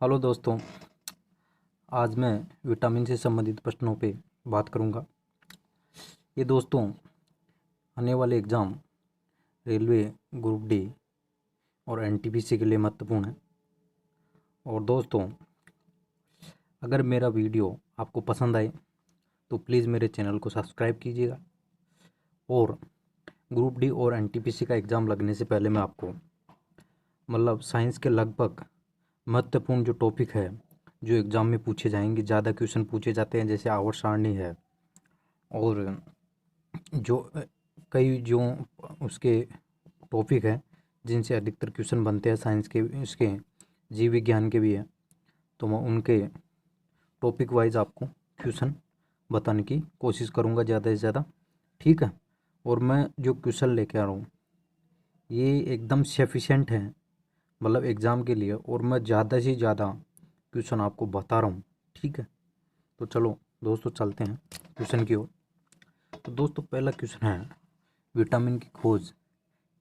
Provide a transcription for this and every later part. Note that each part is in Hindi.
हेलो दोस्तों, आज मैं विटामिन से संबंधित प्रश्नों पे बात करूंगा। ये दोस्तों आने वाले एग्ज़ाम रेलवे ग्रुप डी और एनटीपीसी के लिए महत्वपूर्ण है। और दोस्तों, अगर मेरा वीडियो आपको पसंद आए तो प्लीज़ मेरे चैनल को सब्सक्राइब कीजिएगा। और ग्रुप डी और एनटीपीसी का एग्ज़ाम लगने से पहले मैं आपको साइंस के लगभग महत्वपूर्ण जो टॉपिक है जो एग्ज़ाम में पूछे जाएंगे, ज़्यादा क्वेश्चन पूछे जाते हैं, जैसे आवर्त सारणी है और जो कई जो उसके टॉपिक है जिनसे अधिकतर क्वेश्चन बनते हैं साइंस के, इसके जीव विज्ञान के भी है, तो मैं उनके टॉपिक वाइज आपको क्वेश्चन बताने की कोशिश करूंगा ज़्यादा से ज़्यादा। ठीक है। और मैं जो क्वेश्चन लेके आ रहा हूँ ये एकदम सफिशेंट है एग्ज़ाम के लिए, और मैं ज़्यादा से ज़्यादा क्वेश्चन आपको बता रहा हूँ। ठीक है। तो चलो दोस्तों चलते हैं क्वेश्चन की ओर। तो दोस्तों पहला क्वेश्चन है, विटामिन की खोज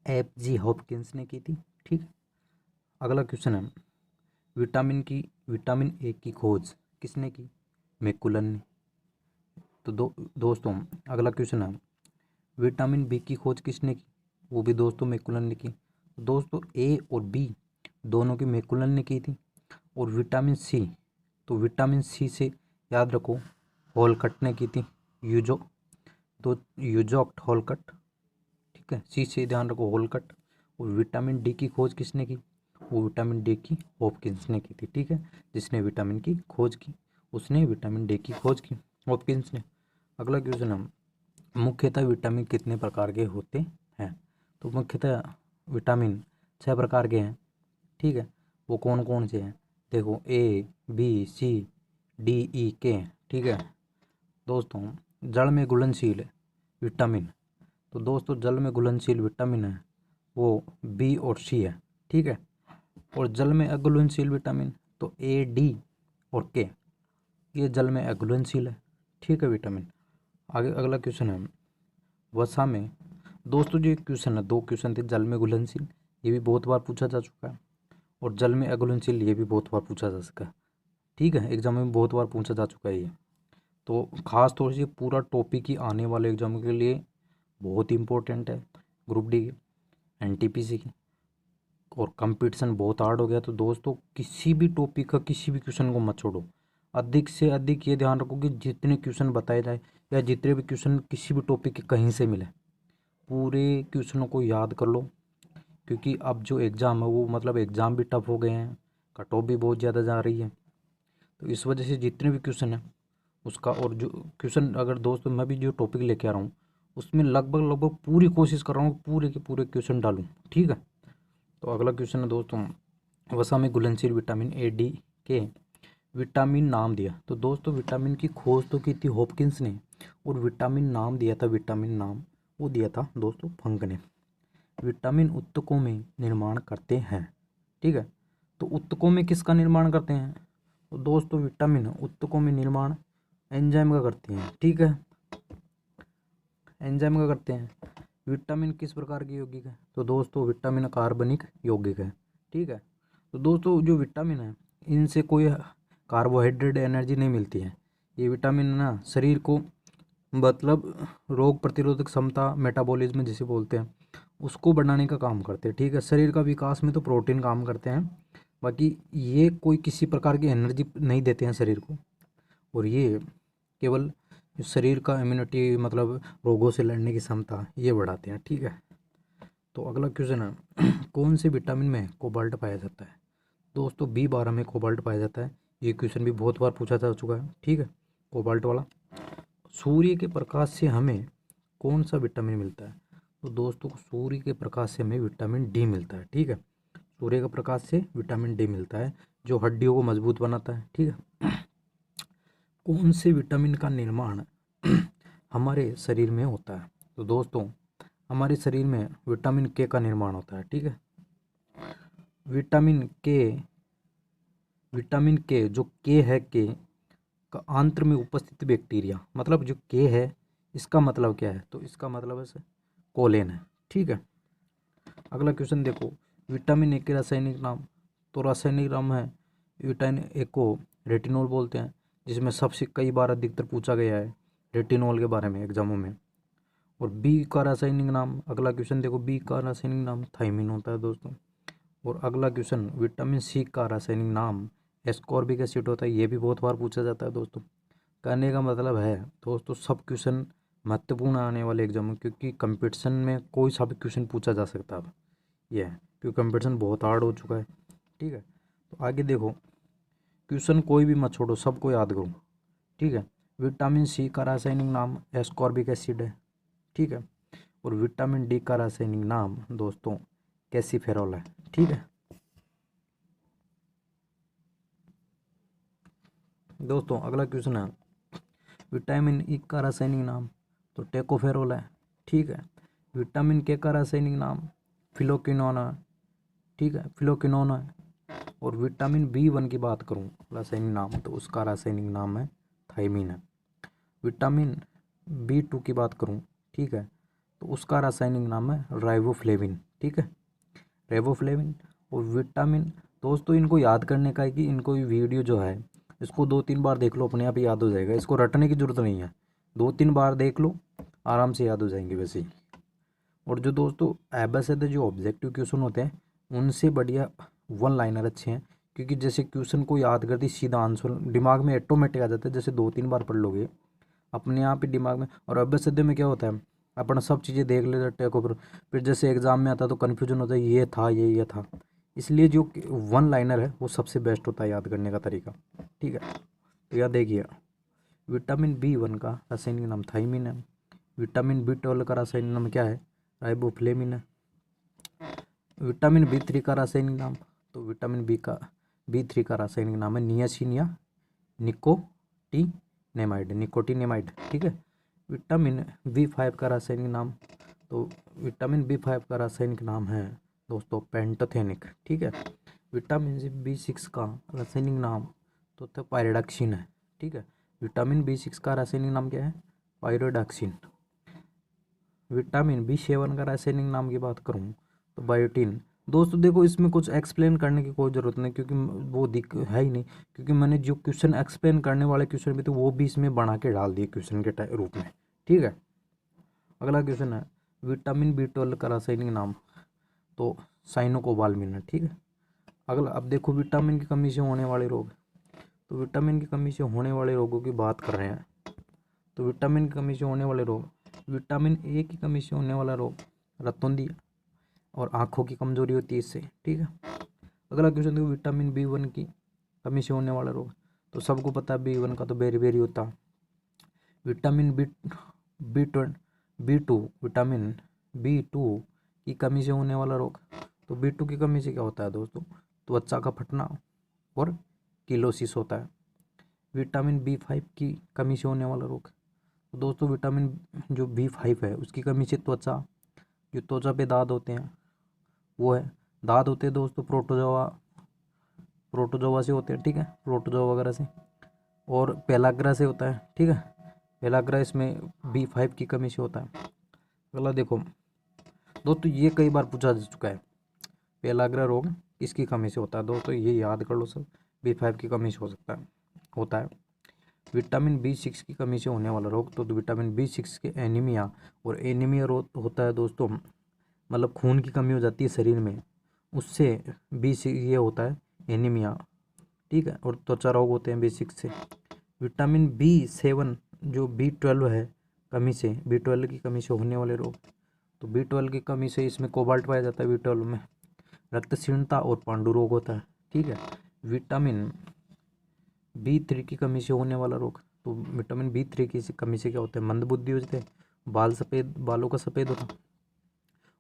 एफ.जी. हॉपकिंस ने की थी। ठीक। अगला क्वेश्चन है, विटामिन ए की खोज किसने की? मैकुलन ने। तो दोस्तों अगला क्वेश्चन है, विटामिन बी की खोज किसने की? वो भी दोस्तों मैकुलन ने की। दोस्तों ए और बी दोनों की मैकुलन ने की थी। और विटामिन सी, तो विटामिन सी से याद रखो हॉलकट ने की थी। यूजो तो यूजॉक्ट हॉलकट। ठीक है, सी से ध्यान रखो हॉलकट। और विटामिन डी की खोज किसने की? वो विटामिन डी की हॉपकिंस ने की थी। ठीक है, जिसने विटामिन की खोज की उसने विटामिन डी की खोज की, हॉपकिंस ने। अगला क्वेश्चन है, मुख्यतः विटामिन कितने प्रकार के होते हैं? तो मुख्यतः विटामिन 6 प्रकार के हैं। ठीक है, वो कौन कौन से हैं? देखो A B C D E के। ठीक है दोस्तों, जल में घुलनशील विटामिन, तो दोस्तों जल में घुलनशील विटामिन है वो बी और सी है। ठीक है। और जल में अघुलनशील विटामिन तो ए डी और के, ये जल में अघुलनशील है। ठीक है विटामिन। आगे अगला क्वेश्चन है, वसा में, दोस्तों जो क्वेश्चन है, दो क्वेश्चन थे, जल में घुलनशील ये भी बहुत बार पूछा जा चुका है, और जल में अघुलनशील ये भी बहुत बार पूछा जा सका है। ठीक है, एग्जाम में बहुत बार पूछा जा चुका है ये। तो खास तौर से पूरा टॉपिक ही आने वाले एग्जाम के लिए बहुत इंपॉर्टेंट है, ग्रुप डी की, एनटीपीसी की। और कंपटीशन बहुत हार्ड हो गया, तो दोस्तों किसी भी टॉपिक का किसी भी क्वेश्चन को मत छोड़ो। अधिक से अधिक ये ध्यान रखो कि जितने क्वेश्चन बताए जाए या जितने भी क्वेश्चन किसी भी टॉपिक के कहीं से मिले, पूरे क्वेश्चनों को याद कर लो। क्योंकि अब जो एग्ज़ाम है वो एग्ज़ाम भी टफ हो गए हैं, कट ऑफ भी बहुत ज़्यादा जा रही है। तो इस वजह से जितने भी क्वेश्चन हैं उसका, और जो क्वेश्चन अगर दोस्तों मैं भी जो टॉपिक लेके आ रहा हूँ उसमें लगभग पूरी कोशिश कर रहा हूँ पूरे के पूरे क्वेश्चन डालूँ। ठीक है। तो अगला क्वेश्चन है दोस्तों, वसा में घुलनशील विटामिन ए डी के विटामिन नाम दिया। तो दोस्तों विटामिन की खोज तो की थी हॉपकिंस ने, और विटामिन नाम दिया था, विटामिन नाम वो दिया था दोस्तों फंक ने। विटामिन उत्तकों में निर्माण करते हैं। ठीक है, तो उत्तकों में किसका निर्माण करते हैं? तो दोस्तों विटामिन उत्तकों में निर्माण एंजाइम का करते हैं। ठीक है, एंजाइम का करते हैं। विटामिन किस प्रकार की यौगिक है? तो दोस्तों विटामिन कार्बनिक यौगिक है। ठीक है, तो दोस्तों जो विटामिन है इनसे कोई कार्बोहाइड्रेट एनर्जी नहीं मिलती है। ये विटामिन ना शरीर को रोग प्रतिरोधक क्षमता, मेटाबॉलिज्म जिसे बोलते हैं, उसको बढ़ाने का काम करते हैं। ठीक है, शरीर का विकास में तो प्रोटीन काम करते हैं, बाकी ये कोई किसी प्रकार की एनर्जी नहीं देते हैं शरीर को। और ये केवल शरीर का इम्यूनिटी रोगों से लड़ने की क्षमता ये बढ़ाते हैं। ठीक है। तो अगला क्वेश्चन है, कौन से विटामिन में कोबाल्ट पाया जाता है? दोस्तों B12 में कोबाल्ट पाया जाता है। ये क्वेश्चन भी बहुत बार पूछा जा चुका है। ठीक है, कोबाल्ट वाला। सूर्य के प्रकाश से हमें कौन सा विटामिन मिलता है? तो दोस्तों सूर्य के प्रकाश से हमें विटामिन डी मिलता है। ठीक है, सूर्य के प्रकाश से विटामिन डी मिलता है जो हड्डियों को मजबूत बनाता है। ठीक है। कौन से विटामिन का निर्माण हमारे शरीर में होता है? तो दोस्तों हमारे शरीर में विटामिन के का निर्माण होता है। ठीक है, विटामिन के जो के है, के का आंत्र में उपस्थित बैक्टीरिया, जो के है इसका मतलब क्या है? तो इसका मतलब है कोलेन है। ठीक है। अगला क्वेश्चन देखो, विटामिन ए के रासायनिक नाम, तो रासायनिक नाम है विटामिन ए को रेटिनॉल बोलते हैं, जिसमें सबसे कई बार अधिकतर पूछा गया है रेटिनॉल के बारे में एग्जामों में। और बी का रासायनिक नाम, अगला क्वेश्चन देखो, बी का रासायनिक नाम थायमिन होता है दोस्तों। और अगला क्वेश्चन, विटामिन सी का रासायनिक नाम एस्कॉर्बिक एसिड होता है। ये भी बहुत बार पूछा जाता है दोस्तों। कहने का मतलब है दोस्तों, सब क्वेश्चन महत्वपूर्ण आने वाले एग्जाम में, क्योंकि कंपटीशन में कोई सा भी क्वेश्चन पूछा जा सकता है अब, ये है क्योंकि कंपटीशन बहुत हार्ड हो चुका है। ठीक है, तो आगे देखो, क्वेश्चन कोई भी मत छोड़ो, सबको याद करो। ठीक है, विटामिन सी का रासायनिक नाम एस्कॉर्बिक एसिड है। ठीक है, और विटामिन डी का रासायनिक नाम दोस्तों कैल्सिफेरॉल है। ठीक है दोस्तों, अगला क्वेश्चन है, विटामिन ई का रासायनिक नाम तो टेकोफेरोल है। ठीक है, विटामिन के का रासायनिक नाम फिलोक्विनोन है। ठीक है, फिलोक्विनोन है। और विटामिन बी1 की बात करूं रासायनिक नाम, तो उसका रासायनिक नाम है थायमीन है। विटामिन बी2 की बात करूं, ठीक है, तो उसका रासायनिक नाम है राइबोफ्लेविन। ठीक है, राइबोफ्लेविन। और विटामिन दोस्तों, इनको याद करने का है कि इनको वीडियो जो है इसको 2-3 बार देख लो, अपने आप ही याद हो जाएगा, इसको रटने की जरूरत नहीं है, 2-3 बार देख लो आराम से याद हो जाएंगे वैसे ही। और जो दोस्तों एबीसीडी जो ऑब्जेक्टिव क्वेश्चन होते हैं उनसे बढ़िया वन लाइनर अच्छे हैं, क्योंकि जैसे क्वेश्चन को याद करती सीधा आंसर दिमाग में ऑटोमेटिक आ जाता है, जैसे 2-3 बार पढ़ लोगे अपने आप ही दिमाग में। और एबीसीडी में क्या होता है, अपना सब चीज़ें देख लेते टेक ओवर, फिर जैसे एग्जाम में आता है तो कन्फ्यूजन होता है, ये था ये था। इसलिए जो वन लाइनर है वो सबसे बेस्ट होता है याद करने का तरीका। ठीक है, तो याद देखिए, विटामिन बी1 का रासायनिक नाम थायमीन है। विटामिन बी12 का रासायनिक नाम क्या है, राइबोफ्लेविन है। विटामिन बी3 का रासायनिक नाम, तो विटामिन बी3 का रासायनिक नाम है नियासिन या निकोटिनेमाइड। ठीक है, विटामिन बी5 का रासायनिक नाम, तो विटामिन बी5 का रासायनिक नाम है दोस्तों पेंटोथेनिक। ठीक है, विटामिन बी6 का रासायनिक नाम तो पायरोडक्सिन है। ठीक है, विटामिन बी6 का रासायनिक नाम क्या है, पायरोडक्सिन। विटामिन बी7 का रासायनिक नाम की बात करूँ तो बायोटीन। दोस्तों देखो, इसमें कुछ एक्सप्लेन करने की कोई ज़रूरत नहीं, क्योंकि वो दिक है ही नहीं, क्योंकि मैंने जो क्वेश्चन एक्सप्लेन करने वाले क्वेश्चन भी थे वो भी इसमें बना के डाल दिए क्वेश्चन के रूप में। ठीक है, अगला क्वेश्चन है, विटामिन बी12 का रासायनिक नाम तो साइनोकोबाल्मिन है। ठीक है, अगला अब देखो, विटामिन की कमी से होने वाले रोग, तो विटामिन की कमी से होने वाले रोगों की बात कर रहे हैं। तो विटामिन की कमी से होने वाले रोग, विटामिन ए की कमी से होने वाला रोग रतौंधी और आँखों की कमजोरी होती है इससे। ठीक है, अगला क्वेश्चन देखो, विटामिन बी1 की कमी से होने वाला रोग, तो सबको पता है बी1 का तो बेरी होता है। विटामिन बी टू विटामिन बी2 की कमी से होने वाला रोग, तो बी2 की कमी से क्या होता है दोस्तों, त्वचा का फटना और किलोसिस होता है। विटामिन बी5 की कमी से होने वाला रोग, तो दोस्तों विटामिन जो बी5 है उसकी कमी से जो त्वचा पे दाद होते हैं वो है, दाद होते हैं दोस्तों प्रोटोजोआ से होते हैं। ठीक है, प्रोटोजोआ वगैरह से, और पेलाग्रा से होता है। ठीक है, पेलाग्रा इसमें बी5 की कमी से होता है। अगला देखो दोस्तों, ये कई बार पूछा जा चुका है, पेलाग्रा रोग किसकी कमी से होता है दोस्तों, ये याद कर लो सब, बी5 की कमी से होता है। विटामिन बी6 की कमी से होने वाला रोग, तो विटामिन बी6 के एनीमिया, और एनीमिया रोग होता है दोस्तों, मतलब खून की कमी हो जाती है शरीर में, उससे बी6 ये होता है एनीमिया। ठीक है, और त्वचा रोग होते हैं बी6 से। विटामिन बी7 जो बी12 है कमी से, बी12 की कमी से होने वाले रोग, तो बी12 की कमी से इसमें कोबाल्ट पाया जाता है बी12 में, रक्तहीनता और पांडु रोग होता है। ठीक है, विटामिन बी3 की कमी से होने वाला रोग, तो विटामिन बी3 की कमी से क्या होता है, मंदबुद्धि हो जाते हैं, बालों का सफ़ेद होता।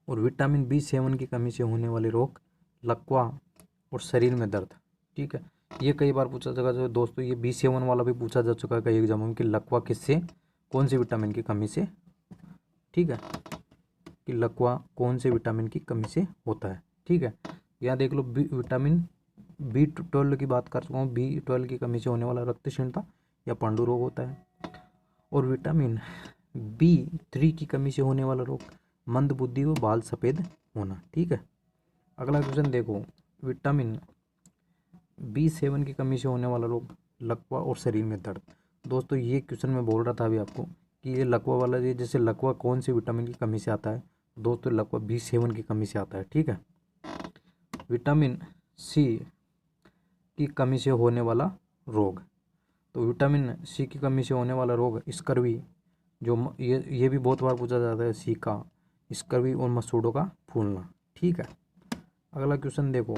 और विटामिन बी7 की कमी से होने वाले रोग, लकवा और शरीर में दर्द। ठीक है, ये कई बार पूछा जा चुका है दोस्तों, ये बी7 वाला भी पूछा जा चुका है कई एग्जामों में कि लकवा किससे, कौन सी विटामिन की कमी से। ठीक है, कि लकवा कौन से विटामिन की कमी से होता है। ठीक है, यहाँ देख लो, विटामिन बी12 की बात कर चुका हूँ, बी12 की कमी से होने वाला रक्तहीनता या पांडु रोग होता है। और विटामिन बी3 की कमी से होने वाला रोग, मंद बुद्धि व बाल सफ़ेद होना। ठीक है, अगला क्वेश्चन देखो, विटामिन B7 की कमी से होने वाला रोग, लकवा और शरीर में दर्द। दोस्तों ये क्वेश्चन मैं बोल रहा था अभी आपको कि ये लकवा वाला, ये जैसे लकवा कौन से विटामिन की कमी से आता है दोस्तों, लकवा B7 की कमी से आता है। ठीक है, विटामिन सी की कमी से होने वाला रोग, तो विटामिन सी की कमी से होने वाला रोग स्कर्वी, जो ये भी बहुत बार पूछा जाता है, सी का स्कर्वी और मसूड़ों का फूलना। ठीक है, अगला क्वेश्चन देखो,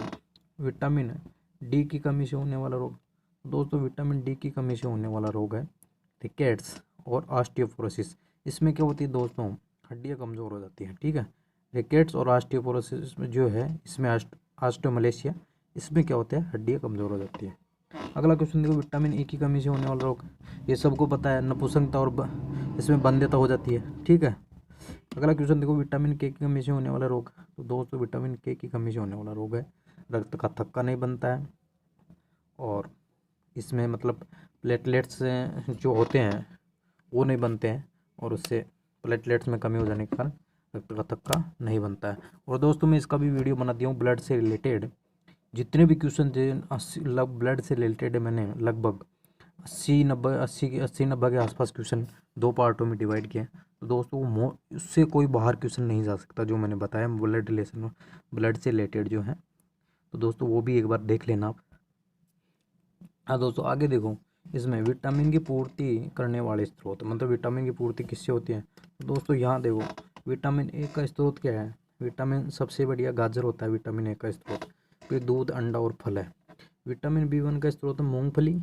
विटामिन डी की कमी से होने वाला रोग। दोस्तों विटामिन डी की कमी से होने वाला रोग है रिकेट्स और ऑस्टियोपोरोसिस। इसमें क्या होती है दोस्तों, हड्डियाँ कमज़ोर हो जाती हैं। ठीक है, रिकेट्स और ऑस्टियोपोरोसिस में जो है, इसमें ऑस्टियोमलेशिया, इसमें क्या होता है, हड्डियाँ कमज़ोर हो जाती है। अगला क्वेश्चन देखो, विटामिन ई की कमी से होने वाला रोग, ये सबको पता है, नपुंसकता और इसमें बंध्यता हो जाती है। ठीक है, अगला क्वेश्चन देखो, विटामिन के की कमी से होने वाला रोग। तो दोस्तों विटामिन के की कमी से होने वाला रोग है रक्त का थक्का नहीं बनता है, और इसमें मतलब प्लेटलेट्स जो होते हैं वो नहीं बनते हैं, और उससे प्लेटलेट्स में कमी हो जाने के कारण रक्त का थक्का नहीं बनता है। और दोस्तों मैं इसका भी वीडियो बना दिया हूँ, ब्लड से रिलेटेड जितने भी क्वेश्चन थे 80 ब्लड से रिलेटेड मैंने लगभग 80-90 के आसपास क्वेश्चन 2 पार्टों में डिवाइड किए। तो दोस्तों उससे कोई बाहर क्वेश्चन नहीं जा सकता जो मैंने बताया ब्लड रिलेशन, ब्लड से रिलेटेड जो है। तो दोस्तों वो भी एक बार देख लेना आप। हाँ दोस्तों आगे देखो, इसमें विटामिन की पूर्ति करने वाले स्रोत, मतलब विटामिन की पूर्ति किससे होती है। तो दोस्तों यहाँ देखो, विटामिन ए का स्रोत क्या है, विटामिन सबसे बढ़िया गाजर होता है विटामिन ए का स्रोत, फिर दूध, अंडा और फल है। विटामिन B1 का स्रोत मूंगफली,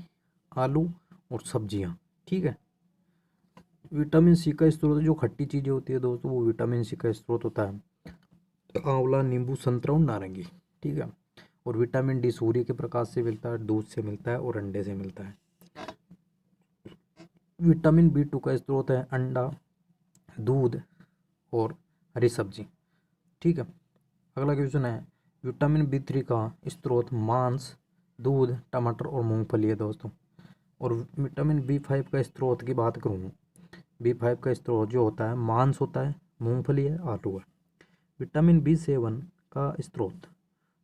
आलू और सब्जियाँ। ठीक है, विटामिन सी का स्रोत जो खट्टी चीज़ें होती है दोस्तों, वो विटामिन सी का स्रोत होता है आंवला, नींबू, संतरा और नारंगी। ठीक है, और विटामिन डी सूर्य के प्रकाश से मिलता है, दूध से मिलता है और अंडे से मिलता है। विटामिन B2 का स्रोत है अंडा, दूध और हरी सब्जी। ठीक है, अगला क्वेश्चन है, विटामिन B3 का स्रोत मांस, दूध, टमाटर और मूंगफली है दोस्तों। और विटामिन B5 का स्रोत की बात करूँ, B5 का स्रोत जो होता है मांस होता है, मूंगफली है, आलू है। विटामिन B7 का स्रोत,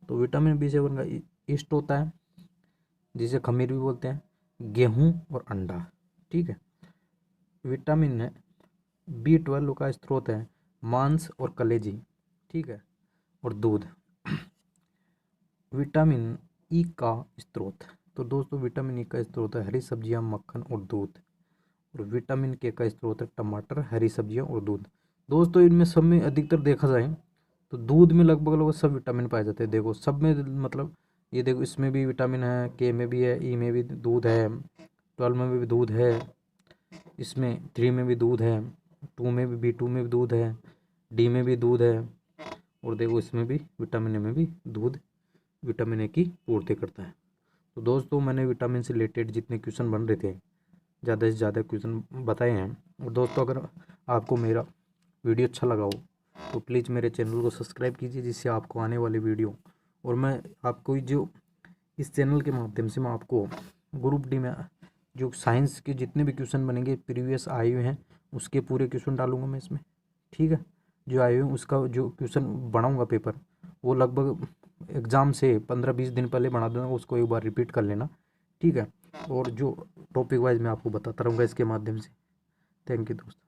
तो विटामिन B7 का ईस्ट होता है, जिसे खमीर भी बोलते हैं, गेहूं और अंडा। ठीक है, विटामिन B12 का स्रोत है मांस और कलेजी। ठीक है, और दूध। विटामिन ई का स्रोत, तो दोस्तों विटामिन ई का स्रोत है हरी सब्जियां, मक्खन और दूध। और विटामिन के का स्रोत है टमाटर, हरी सब्जियां और दूध। दोस्तों इनमें सब में अधिकतर देखा जाए तो दूध में लगभग सब विटामिन पाए जाते हैं। देखो सब में, मतलब ये देखो इसमें भी विटामिन है, के में भी है, ई में भी दूध है, 12 में भी दूध है, इसमें 3 में भी दूध है, 2 में भी, B2 में भी दूध है, डी में भी दूध है, और देखो इसमें भी विटामिन ए में भी दूध विटामिन ए की पूर्ति करता है। तो दोस्तों मैंने विटामिन से रिलेटेड जितने क्वेश्चन बन रहे थे ज़्यादा से ज़्यादा क्वेश्चन बताए हैं। और दोस्तों अगर आपको मेरा वीडियो अच्छा लगा हो तो प्लीज़ मेरे चैनल को सब्सक्राइब कीजिए, जिससे आपको आने वाली वीडियो, और मैं आपको जो इस चैनल के माध्यम से मैं आपको ग्रुप डी में जो साइंस के जितने भी क्वेश्चन बनेंगे प्रीवियस आए हुए हैं उसके पूरे क्वेश्चन डालूंगा मैं इसमें। ठीक है, जो आए हुए हैं उसका जो क्वेश्चन बनाऊंगा पेपर, वो लगभग एग्ज़ाम से 15-20 दिन पहले बना दूंगा, उसको एक बार रिपीट कर लेना। ठीक है, और जो टॉपिक वाइज मैं आपको बताता रहूँगा इसके माध्यम से। थैंक यू दोस्तों।